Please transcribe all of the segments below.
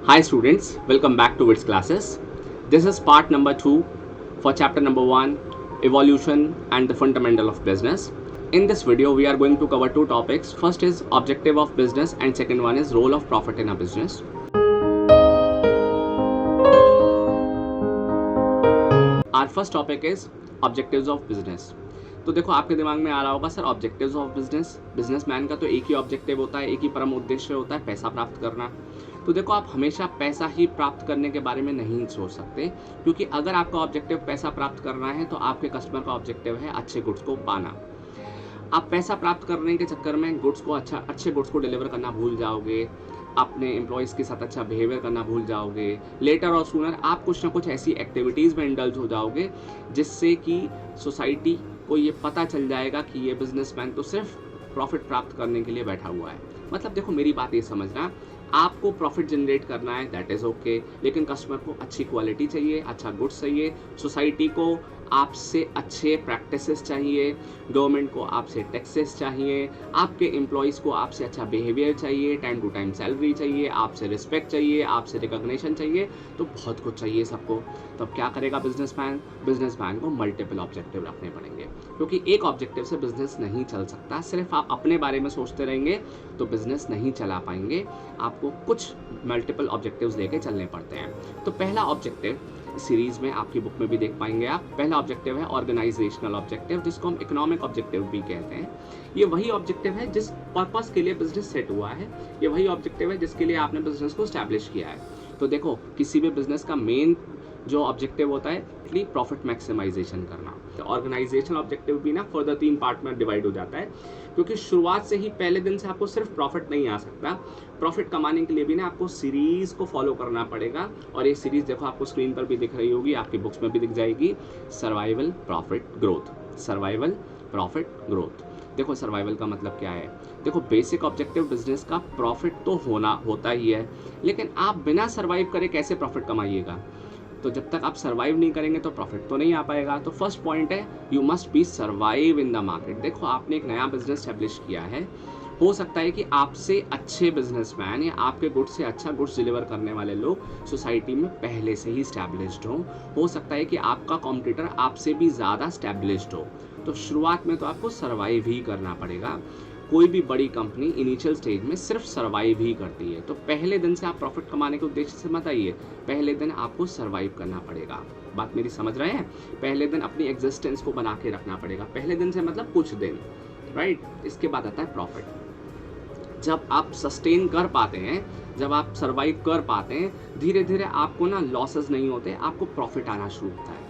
Hi students, welcome back to Wits classes. This is part number 2 for chapter number 1, Evolution and the Fundamental of Business. In this video, we are going to cover two topics. First is objective of business and second one is role of profit in a business. Our first topic is objectives of business. तो देखो आपके दिमाग में आ रहा होगा sir objectives of business, businessman का तो एक ही ऑब्जेक्टिव होता है, एक ही परम उद्देश्य होता है, पैसा प्राप्त करना। तो देखो आप हमेशा पैसा ही प्राप्त करने के बारे में नहीं सोच सकते, क्योंकि अगर आपका ऑब्जेक्टिव पैसा प्राप्त करना है तो आपके कस्टमर का ऑब्जेक्टिव है अच्छे गुड्स को पाना। आप पैसा प्राप्त करने के चक्कर में अच्छे गुड्स को डिलीवर करना भूल जाओगे, अपने एम्प्लॉयज़ के साथ अच्छा बिहेवियर करना भूल जाओगे। लेटर और सूनर आप कुछ ना कुछ ऐसी एक्टिविटीज़ में इंडल्ज हो जाओगे जिससे कि सोसाइटी को ये पता चल जाएगा कि ये बिजनेसमैन तो सिर्फ प्रॉफिट प्राप्त करने के लिए बैठा हुआ है। मतलब देखो मेरी बात ये समझना, आपको प्रॉफिट जनरेट करना है दैट इज़ ओके, लेकिन कस्टमर को अच्छी क्वालिटी चाहिए, अच्छा गुड्स चाहिए, सोसाइटी को आपसे अच्छे प्रैक्टिसेस चाहिए, गवर्नमेंट को आपसे टैक्सेस चाहिए, आपके एम्प्लॉयज़ को आपसे अच्छा बिहेवियर चाहिए, टाइम टू टाइम सैलरी चाहिए, आपसे रिस्पेक्ट चाहिए, आपसे रिकॉग्निशन चाहिए, तो बहुत कुछ चाहिए सबको। तो अब क्या करेगा बिजनेसमैन को मल्टीपल ऑब्जेक्टिव रखने पड़ेंगे, क्योंकि एक ऑब्जेक्टिव से बिजनेस नहीं चल सकता। सिर्फ आप अपने बारे में सोचते रहेंगे तो बिजनेस नहीं चला पाएंगे, आपको कुछ मल्टीपल ऑब्जेक्टिव्स लेके चलने पड़ते हैं। तो पहला ऑब्जेक्टिव सीरीज में आपकी बुक में भी देख पाएंगे आप, पहला ऑब्जेक्टिव है ऑर्गेनाइजेशनल ऑब्जेक्टिव, जिसको हम इकोनॉमिक ऑब्जेक्टिव भी कहते हैं। ये वही ऑब्जेक्टिव है जिस पर्पस के लिए बिजनेस सेट हुआ है, ये वही ऑब्जेक्टिव है जिसके लिए आपने बिजनेस को स्टैब्लिश किया है। तो देखो किसी भी बिजनेस का मेन जो ऑब्जेक्टिव होता है प्रॉफिट मैक्सिमाइजेशन करना। ऑर्गेनाइजेशनल ऑब्जेक्टिव भी ना फर्दर 3 पार्ट में डिवाइड हो जाता है, क्योंकि शुरुआत से ही पहले दिन से आपको सिर्फ प्रॉफिट नहीं आ सकता। प्रॉफिट कमाने के लिए भी ना आपको सीरीज को फॉलो करना पड़ेगा, और ये सीरीज देखो आपको स्क्रीन पर भी दिख रही होगी, आपकी बुक्स में भी दिख जाएगी। Survival, profit, growth. Survival, profit, growth. देखो सर्वाइवल का मतलब क्या है? देखो बेसिक ऑब्जेक्टिव बिजनेस का प्रॉफिट तो होता ही है, लेकिन आप बिना सर्वाइव करे कैसे प्रॉफिट कमाइएगा? तो जब तक आप सर्वाइव नहीं करेंगे तो प्रॉफिट तो नहीं आ पाएगा। तो फर्स्ट पॉइंट है you must be survive in the market. देखो आपने एक नया बिजनेस स्टैब्लिश किया है, हो सकता है कि आपसे अच्छे बिजनेसमैन या आपके गुड्स से अच्छा गुड्स डिलीवर करने वाले लोग सोसाइटी में पहले से ही स्टैब्लिश्ड हो सकता है कि आपका कॉम्पिटिटर आपसे भी ज़्यादा स्टैब्लिश्ड हो। तो शुरुआत में तो आपको सर्वाइव ही करना पड़ेगा। कोई भी बड़ी कंपनी इनिशियल स्टेज में सिर्फ सर्वाइव ही करती है। तो पहले दिन से आप प्रॉफिट कमाने के उद्देश्य से मत आइए, पहले दिन आपको सर्वाइव करना पड़ेगा। बात मेरी समझ रहे हैं? पहले दिन अपनी एग्जिस्टेंस को बना के रखना पड़ेगा, पहले दिन से मतलब कुछ दिन, राइट। इसके बाद आता है प्रॉफिट। जब आप सस्टेन कर पाते हैं, जब आप सर्वाइव कर पाते हैं, धीरे धीरे आपको ना लॉसेस नहीं होते, आपको प्रॉफिट आना शुरू होता है।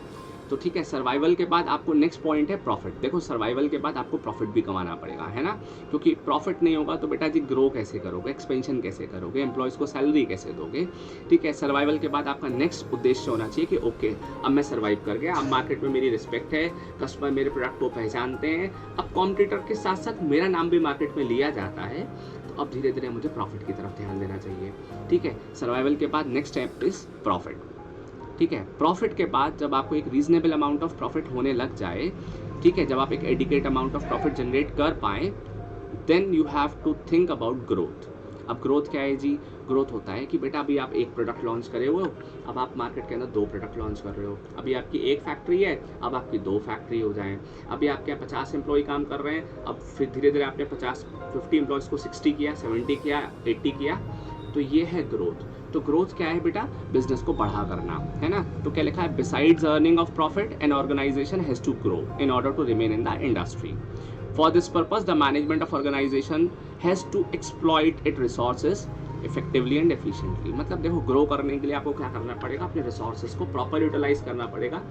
तो ठीक है, सर्वाइवल के बाद आपको नेक्स्ट पॉइंट है प्रॉफिट। देखो सर्वाइवल के बाद आपको प्रॉफिट भी कमाना पड़ेगा, है ना, क्योंकि प्रॉफिट नहीं होगा तो बेटा जी ग्रो कैसे करोगे, एक्सपेंशन कैसे करोगे, एम्प्लॉयज़ को सैलरी कैसे दोगे? ठीक है, सर्वाइवल के बाद आपका नेक्स्ट उद्देश्य होना चाहिए कि ओके अब मैं सर्वाइव कर गया, अब मार्केट में मेरी रिस्पेक्ट है, कस्टमर मेरे प्रोडक्ट को पहचानते हैं, अब कॉम्पिटिटर के साथ साथ मेरा नाम भी मार्केट में लिया जाता है, तो अब धीरे धीरे मुझे प्रॉफिट की तरफ ध्यान देना चाहिए। ठीक है, सर्वाइवल के बाद नेक्स्ट स्टेप इज प्रॉफिट। ठीक है, प्रॉफिट के बाद जब आपको एक रीजनेबल अमाउंट ऑफ प्रॉफिट होने लग जाए, ठीक है, जब आप एक adequate amount of profit generate कर पाएँ, then you have to think about growth. अब ग्रोथ क्या है जी? ग्रोथ होता है कि बेटा अभी आप एक प्रोडक्ट लॉन्च करे हो, अब आप मार्केट के अंदर 2 प्रोडक्ट लॉन्च कर रहे हो। अभी आपकी एक फैक्ट्री है, अब आपकी 2 फैक्ट्री हो जाएं। अभी आपके यहाँ 50 एम्प्लॉय काम कर रहे हैं, अब फिर धीरे धीरे आपने 50 एम्प्लॉयज़ को 60 किया, 70 किया, 80 किया। तो ये है ग्रोथ। तो ग्रोथ क्या है बेटा? बिजनेस को बढ़ा करना, है ना। तो क्या लिखा है? Besides earning of profit an organization has to grow in order to remain in the industry. For this purpose the management of organization has to exploit it resources effectively and efficiently. मतलब देखो grow करने के लिए आपको क्या करना पड़ेगा? अपने रिसोर्सेज को प्रॉपर यूटिलाइज करना पड़ेगा,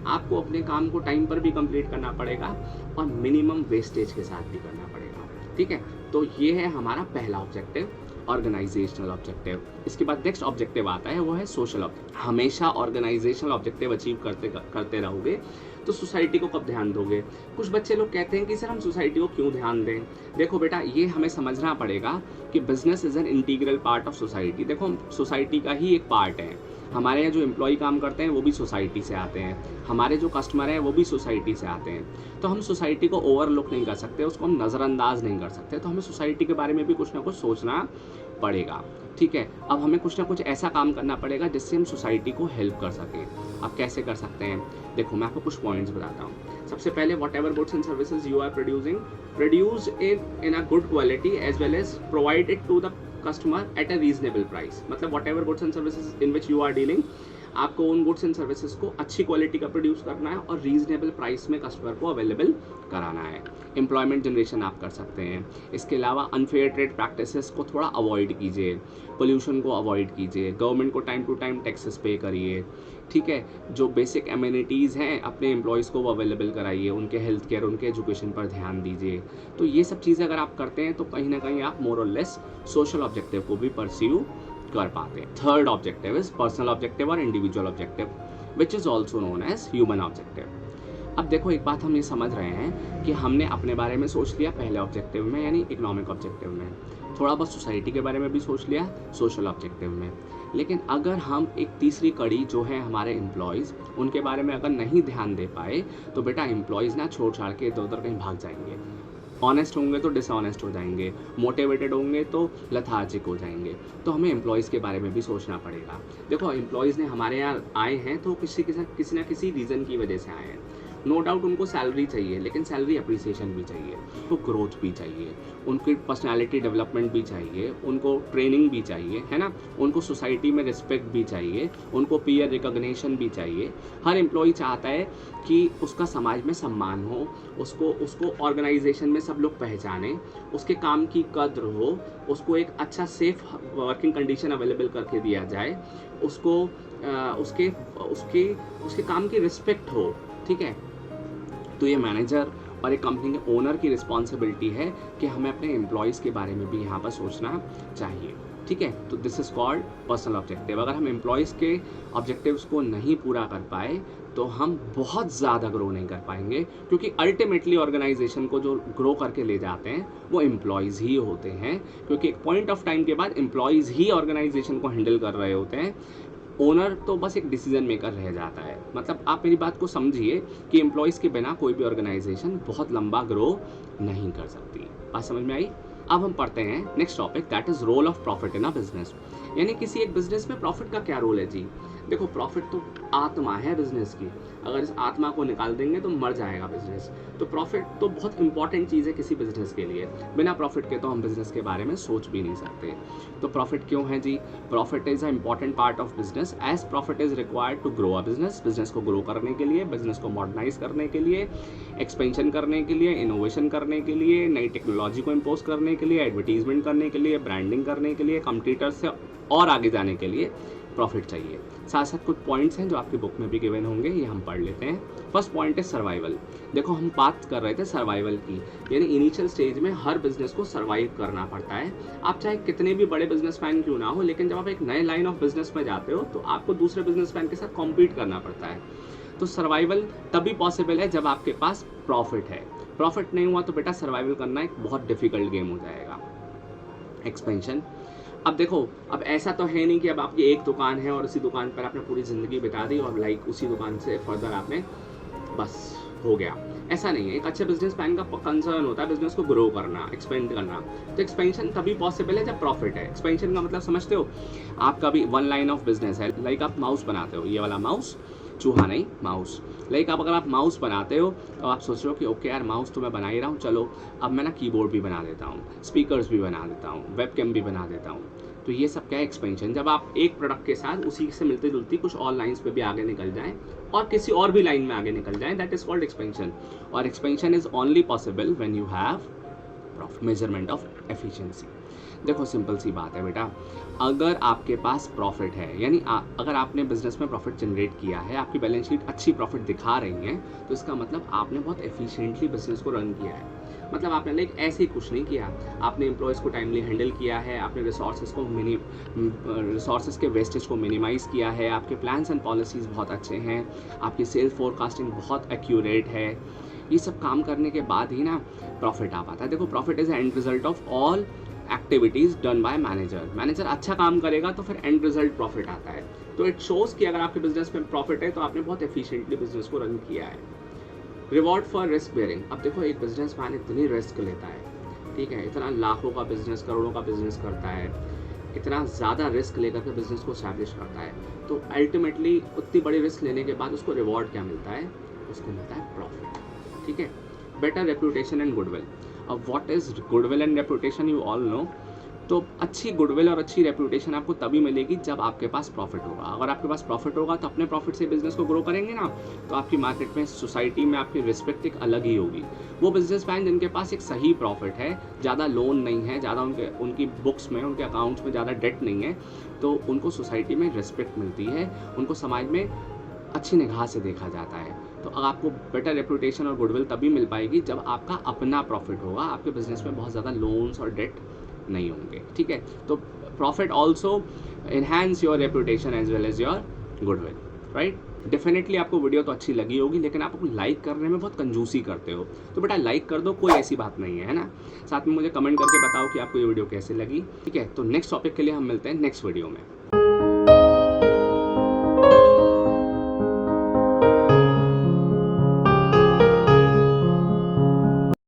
आपको अपने काम को टाइम पर भी कंप्लीट करना पड़ेगा और मिनिमम वेस्टेज के साथ भी करना पड़ेगा। ठीक है, तो ये है हमारा पहला ऑब्जेक्टिव, ऑर्गेनाइजेशनल ऑब्जेक्टिव। इसके बाद नेक्स्ट ऑब्जेक्टिव आता है, वो है सोशल ऑब्जेक्टिव। हमेशा ऑर्गेनाइजेशनल ऑब्जेक्टिव अचीव करते रहोगे तो सोसाइटी को कब ध्यान दोगे? कुछ बच्चे लोग कहते हैं कि सर हम सोसाइटी को क्यों ध्यान दें? देखो बेटा ये हमें समझना पड़ेगा कि business is an integral part of society. देखो सोसाइटी का ही एक पार्ट है, हमारे यहाँ जो एम्प्लॉय काम करते हैं वो भी सोसाइटी से आते हैं, हमारे जो कस्टमर हैं वो भी सोसाइटी से आते हैं। तो हम सोसाइटी को ओवरलुक नहीं कर सकते, उसको हम नज़रअंदाज नहीं कर सकते। तो हमें सोसाइटी के बारे में भी कुछ ना कुछ सोचना पड़ेगा। ठीक है, अब हमें कुछ ना कुछ ऐसा काम करना पड़ेगा जिससे हम सोसाइटी को हेल्प कर सकें। अब कैसे कर सकते हैं? देखो मैं आपको कुछ पॉइंट्स बताता हूँ। सबसे पहले whatever goods and services you are producing, produce it in a good quality as well as provide it to the customer at a reasonable price. मतलब whatever goods and services in which you are dealing, आपको उन goods and services को अच्छी quality का produce करना है और reasonable price में कस्टमर को अवेलेबल कराना है। एम्प्लॉयमेंट जनरेशन आप कर सकते हैं। इसके अलावा अनफेयर ट्रेड प्रैक्टिसेस को थोड़ा अवॉइड कीजिए, पोल्यूशन को अवॉइड कीजिए, गवर्नमेंट को टाइम टू टाइम टैक्सेस पे करिए, ठीक है। जो बेसिक एमिनिटीज़ हैं अपने एम्प्लॉयज़ को वो अवेलेबल कराइए, उनके हेल्थ केयर, उनके एजुकेशन पर ध्यान दीजिए। तो ये सब चीज़ें अगर आप करते हैं तो कहीं ना कहीं आप मोर और लेस सोशल ऑब्जेक्टिव को भी परस्यू कर पाते हैं। Third objective is personal objective और individual objective which is also known as human objective. अब देखो एक बात हम ये समझ रहे हैं कि हमने अपने बारे में सोच लिया पहले ऑब्जेक्टिव में यानी इकोनॉमिक ऑब्जेक्टिव में, थोड़ा बहुत सोसाइटी के बारे में भी सोच लिया सोशल ऑब्जेक्टिव में, लेकिन अगर हम एक तीसरी कड़ी जो है हमारे एम्प्लॉयज़, उनके बारे में अगर नहीं ध्यान दे पाए तो बेटा एम्प्लॉयज़ ना छोड़ छाड़ के इधर उधर कहीं भाग जाएंगे। ऑनेस्ट होंगे तो डिसऑनेस्ट हो जाएंगे, मोटिवेटेड होंगे तो लथार्जिक हो जाएंगे। तो हमें एम्प्लॉयज़ के बारे में भी सोचना पड़ेगा। देखो एम्प्लॉयज़ ने हमारे यहाँ आए हैं तो किसी ना किसी रीज़न की वजह से आए हैं। नो डाउट उनको सैलरी चाहिए, लेकिन सैलरी अप्रिसिएशन भी चाहिए, उनको ग्रोथ भी चाहिए, उनकी पर्सनालिटी डेवलपमेंट भी चाहिए, उनको ट्रेनिंग भी चाहिए, है ना, उनको सोसाइटी में रिस्पेक्ट भी चाहिए, उनको पीयर रिकॉग्निशन भी चाहिए। हर एम्प्लॉय चाहता है कि उसका समाज में सम्मान हो, उसको ऑर्गेनाइजेशन में सब लोग पहचाने, उसके काम की कद्र हो, उसको एक अच्छा सेफ वर्किंग कंडीशन अवेलेबल करके दिया जाए, उसको उसके काम की रिस्पेक्ट हो, ठीक है। तो ये मैनेजर और एक कंपनी के ओनर की रिस्पॉन्सिबिलिटी है कि हमें अपने एम्प्लॉयज़ के बारे में भी यहाँ पर सोचना चाहिए, ठीक है। तो this is called personal objective. अगर हम एम्प्लॉयज़ के ऑब्जेक्टिव्स को नहीं पूरा कर पाए तो हम बहुत ज़्यादा ग्रो नहीं कर पाएंगे, क्योंकि अल्टीमेटली ऑर्गेनाइजेशन को जो ग्रो करके ले जाते हैं वो एम्प्लॉयज़ ही होते हैं, क्योंकि एक पॉइंट ऑफ टाइम के बाद एम्प्लॉयज़ ही ऑर्गेनाइजेशन को हैंडल कर रहे होते हैं। ओनर तो बस एक डिसीजन मेकर रह जाता है। मतलब आप मेरी बात को समझिए कि एम्प्लॉयज़ के बिना कोई भी ऑर्गेनाइजेशन बहुत लंबा ग्रो नहीं कर सकती। बात समझ में आई? अब हम पढ़ते हैं next topic, that is role of profit in a business. यानी किसी एक बिजनेस में प्रॉफिट का क्या रोल है जी। देखो प्रॉफिट तो आत्मा है बिजनेस की, अगर इस आत्मा को निकाल देंगे तो मर जाएगा बिजनेस। तो प्रॉफिट तो बहुत इंपॉर्टेंट चीज़ है किसी बिजनेस के लिए, बिना प्रॉफिट के तो हम बिजनेस के बारे में सोच भी नहीं सकते। तो प्रॉफिट क्यों है जी? Profit is a important part of business as profit is required to grow a business. Business को ग्रो करने के लिए, बिजनेस को मॉडर्नाइज करने के लिए, एक्सपेंशन करने के लिए, इनोवेशन करने के लिए, नई टेक्नोलॉजी को इम्पोज करने के लिए, एडवर्टीजमेंट करने के लिए, ब्रांडिंग करने के लिए, कंपटीटर से और आगे जाने के लिए प्रॉफिट चाहिए। साथ साथ कुछ पॉइंट्स हैं जो आपकी बुक में भी गिवन होंगे, ये हम पढ़ लेते हैं। फर्स्ट पॉइंट है सर्वाइवल। देखो हम बात कर रहे थे सर्वाइवल की, यानी इनिशियल स्टेज में हर बिजनेस को सर्वाइव करना पड़ता है। आप चाहे कितने भी बड़े बिजनेसमैन क्यों ना हो, लेकिन जब आप एक नए लाइन ऑफ बिजनेस में जाते हो तो आपको दूसरे बिजनेसमैन के साथ कॉम्पीट करना पड़ता है। तो सर्वाइवल तभी पॉसिबल है जब आपके पास प्रॉफिट है। प्रॉफिट नहीं हुआ तो बेटा सर्वाइवल करना एक बहुत डिफिकल्ट गेम हो जाएगा। एक्सपेंशन। अब देखो, अब ऐसा तो है नहीं कि अब आपकी एक दुकान है और उसी दुकान पर आपने पूरी ज़िंदगी बिता दी और लाइक उसी दुकान से फर्दर आपने बस हो गया, ऐसा नहीं है। एक अच्छे बिजनेसमैन का कंसर्न होता है बिजनेस को ग्रो करना, एक्सपेंड करना। तो एक्सपेंशन तभी पॉसिबल है जब प्रॉफिट है। एक्सपेंशन का मतलब समझते हो? आपका भी वन लाइन ऑफ बिजनेस है, लाइक आप माउस बनाते हो, ये वाला माउस, चूहा नहीं माउस। लाइक अगर आप माउस बनाते हो तो आप सोच रहे हो कि ओके यार माउस तो मैं बना ही रहा हूँ, चलो अब मैं ना कीबोर्ड भी बना देता हूँ, स्पीकर्स भी बना देता हूँ, वेबकैम भी बना देता हूँ। तो ये सब क्या है? एक्सपेंशन। जब आप एक प्रोडक्ट के साथ उसी से मिलती जुलती कुछ और लाइन्स पे भी आगे निकल जाएं और किसी और भी लाइन में आगे निकल जाएं, दैट इज कॉल्ड एक्सपेंशन। और expansion is only possible when you have measurement of efficiency. देखो सिंपल सी बात है बेटा, अगर आपके पास प्रॉफिट है, यानी अगर आपने बिजनेस में प्रॉफिट जनरेट किया है, आपकी बैलेंस शीट अच्छी प्रॉफिट दिखा रही है, तो इसका मतलब आपने बहुत एफिशिएंटली बिजनेस को रन किया है। मतलब आपने लाइक ऐसे ही कुछ नहीं किया, आपने एम्प्लॉयज़ को टाइमली हैंडल किया है, आपने रिसोर्सेज के वेस्टेज को मिनिमाइज़ किया है, आपके प्लान्स एंड पॉलिसीज़ बहुत अच्छे हैं, आपकी सेल्स फोरकास्टिंग बहुत एक्यूरेट है। ये सब काम करने के बाद ही ना प्रॉफिट आ पाता है। देखो profit is and result of all activities done by manager. Manager अच्छा काम करेगा तो फिर एंड रिजल्ट प्रॉफिट आता है। तो इट शोज़ कि अगर आपके बिजनेस में प्रॉफिट है तो आपने बहुत एफिशिएंटली बिजनेस को रन किया है। Reward for risk bearing. अब देखो एक बिजनेसमैन इतनी रिस्क लेता है, ठीक है, इतना लाखों का बिजनेस, करोड़ों का बिजनेस करता है, इतना ज़्यादा रिस्क लेकर के बिज़नेस को एस्टैब्लिश करता है, तो अल्टीमेटली उतनी बड़ी रिस्क लेने के बाद उसको रिवॉर्ड क्या मिलता है? उसको मिलता है प्रॉफिट, ठीक है? Better reputation and goodwill. अब what is goodwill and reputation, you all know. तो अच्छी गुडविल और अच्छी रेपुटेशन आपको तभी मिलेगी जब आपके पास प्रॉफिट होगा। अगर आपके पास प्रॉफिट होगा तो अपने प्रॉफिट से बिजनेस को ग्रो करेंगे ना, तो आपकी मार्केट में, सोसाइटी में आपकी रिस्पेक्ट एक अलग ही होगी। वो बिजनेसमैन जिनके पास एक सही प्रॉफिट है, ज़्यादा लोन नहीं है, ज़्यादा उनकी बुक्स में, उनके अकाउंट्स में ज़्यादा डेट नहीं है, तो उनको सोसाइटी में रिस्पेक्ट मिलती है, उनको समाज में अच्छी निगाह से देखा जाता है। तो आपको बेटर रेपुटेशन और गुडविल तभी मिल पाएगी जब आपका अपना प्रॉफिट होगा, आपके बिजनेस में बहुत ज़्यादा लोन्स और डेट नहीं होंगे, ठीक है? तो profit also enhance your reputation as well as your goodwill, right? Definitely आपको वीडियो तो अच्छी लगी होगी, लेकिन आप लाइक करने में बहुत कंजूसी करते हो, तो बेटा लाइक कर दो, कोई ऐसी बात नहीं है ना। साथ में मुझे कमेंट करके बताओ कि आपको ये वीडियो कैसे लगी, ठीक है? तो नेक्स्ट टॉपिक के लिए हम मिलते हैं नेक्स्ट वीडियो में।